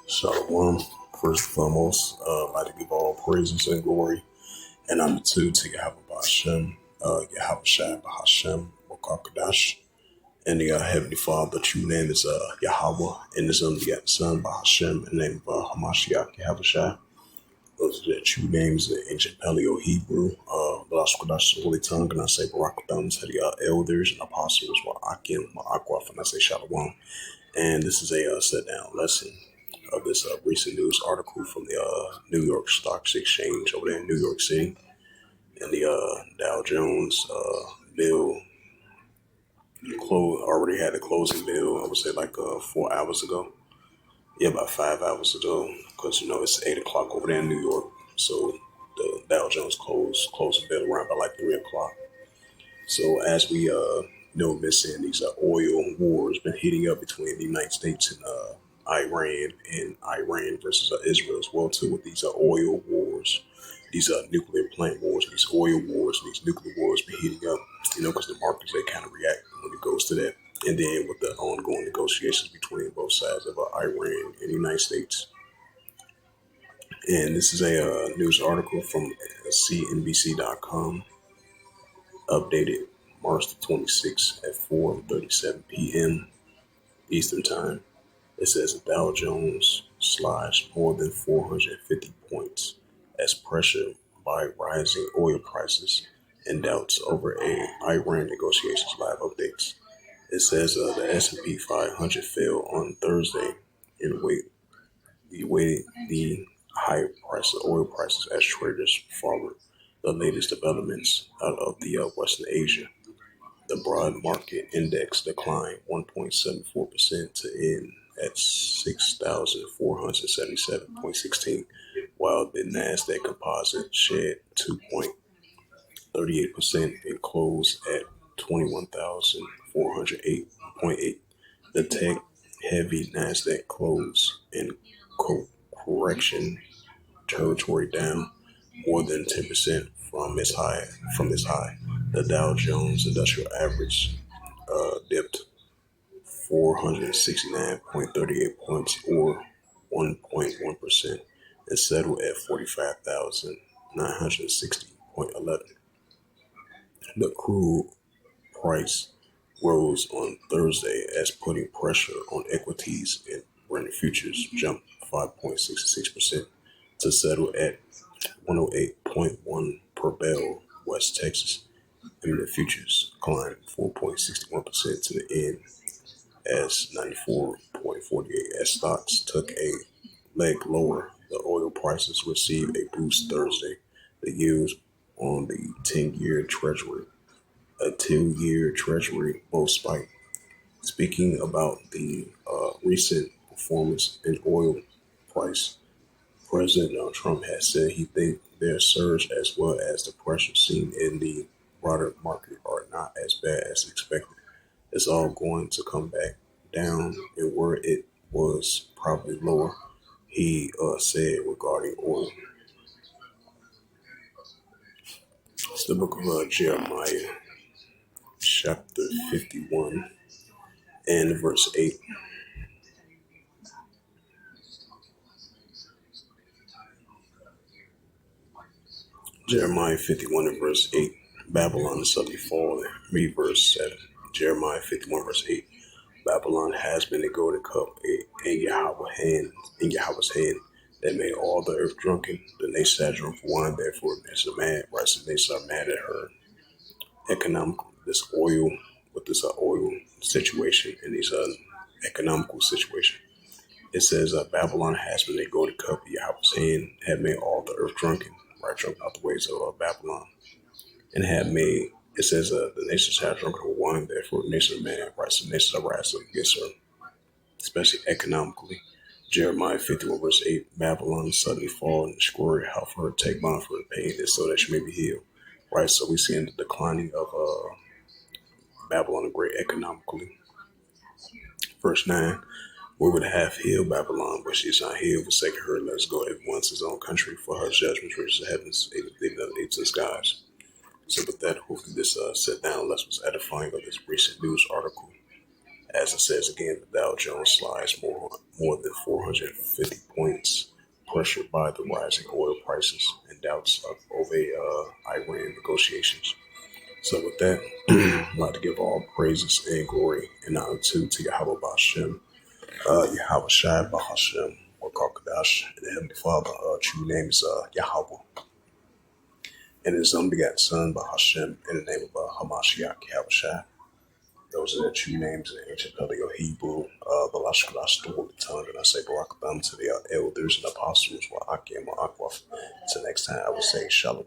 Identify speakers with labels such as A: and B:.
A: Shalom. First and foremost, I'd like to give all praises and glory and honor to Yahweh Hashem, Yahweh Shai Bahashem, Wakakadash, and the Heavenly Father. The true name is Yahweh, and his unbegotten Son Bahashem, in the name of Hamashiach Yahweh Shai. Those are the true names in ancient Paleo Hebrew. Lashkodash, the Holy Tongue, and I say Barakatham to the elders and apostles, Wa'akim, Ma'akwaf, and I say Shalom. And this is a sit down lesson of this recent news article from the New York Stock Exchange over there in New York City. And the Dow Jones bill already had a closing bill, I would say like 4 hours ago. Yeah, about 5 hours ago, because it's 8 o'clock over there in New York. So the Dow Jones closing bill around by like 3 o'clock. So as we been seeing these oil wars been heating up between the United States and Iran versus Israel as well too, with these oil wars, these nuclear plant wars, these oil wars, these nuclear wars been heating up. Because the markets they kind of react when it goes to that, and then with the ongoing negotiations between both sides of Iran and the United States. And this is a news article from CNBC.com, updated March the 26th at 4:37 p.m. Eastern Time. It says Dow Jones slides more than 450 points as pressure by rising oil prices and doubts over Iran negotiations. Live updates. It says the S&P 500 fell on Thursday in the high price of oil prices as traders followed the latest developments out of the Western Asia. The broad market index declined 1.74% to end at 6,477.16, while the Nasdaq Composite shed 2.38% and closed at 21,408.8. The tech-heavy Nasdaq closed in correction territory, down more than 10% from its high. The Dow Jones Industrial Average dipped 469.38 points, or 1.1%, and settled at 45,960.11. The crude price rose on Thursday as putting pressure on equities, and Brent futures jumped 5.66% to settle at 108.1 per barrel. West Texas Internet futures climbed 4.61% to the end as 94.48 as stocks took a leg lower. The oil prices received a boost Thursday. The yields on the 10-year Treasury, a 2-year Treasury, both spiked. Speaking about the recent performance in oil price, President Trump has said he thinks their surge as well as the pressure seen in the broader market are not as bad as expected. It's all going to come back down and where it was probably lower, he said regarding oil. It's the book of Jeremiah, chapter 51 and verse 8. Jeremiah 51 and verse 8. Babylon is suddenly fallen. Read verse 7. Jeremiah 51 verse 8. Babylon has been a golden cup in Yahweh's hand that made all the earth drunken. The nations had drunk wine, therefore the nations are mad. Right, so the nations are mad at her economical, this oil situation and this economical situation. It says Babylon has been a golden cup in Yahweh's hand, had made all the earth drunken. Right, drunk out the ways of Babylon, and had made. It says the nations have drunken her wine, therefore the nations are mad. Right, so the nations are rising against her, especially economically. Jeremiah 51 verse 8, Babylon suddenly fall and destroy, how for her take bond for her pain, and so that she may be healed. Right, so we see in the declining of Babylon the Great economically. Verse 9, we would have healed Babylon, but she is not healed, forsaken her, let us go everyone to his own country, for her judgments reach the heavens, even the skies. So with that, hopefully this sit down lesson was edifying of this recent news article As it says again, the Dow Jones slides more than 450 points, pressured by the rising oil prices and doubts of over Iran negotiations. So with that, I'd like to give all praises and glory and honor to Yahweh Bashem, Yahweh Shai Bahashem, or Kakadash, and the Heavenly Father. True name is Yahweh, and his unbegotten Son Bahashem, in the name of Hamashiach Yahweh Shai. Those are the true names in the ancient Paleo Hebrew, the Lashkalash, the Holy Tongue, and I say Barak to the elders and apostles, Wa'akim, Wa'akwaf. Until next time, I will say Shalom.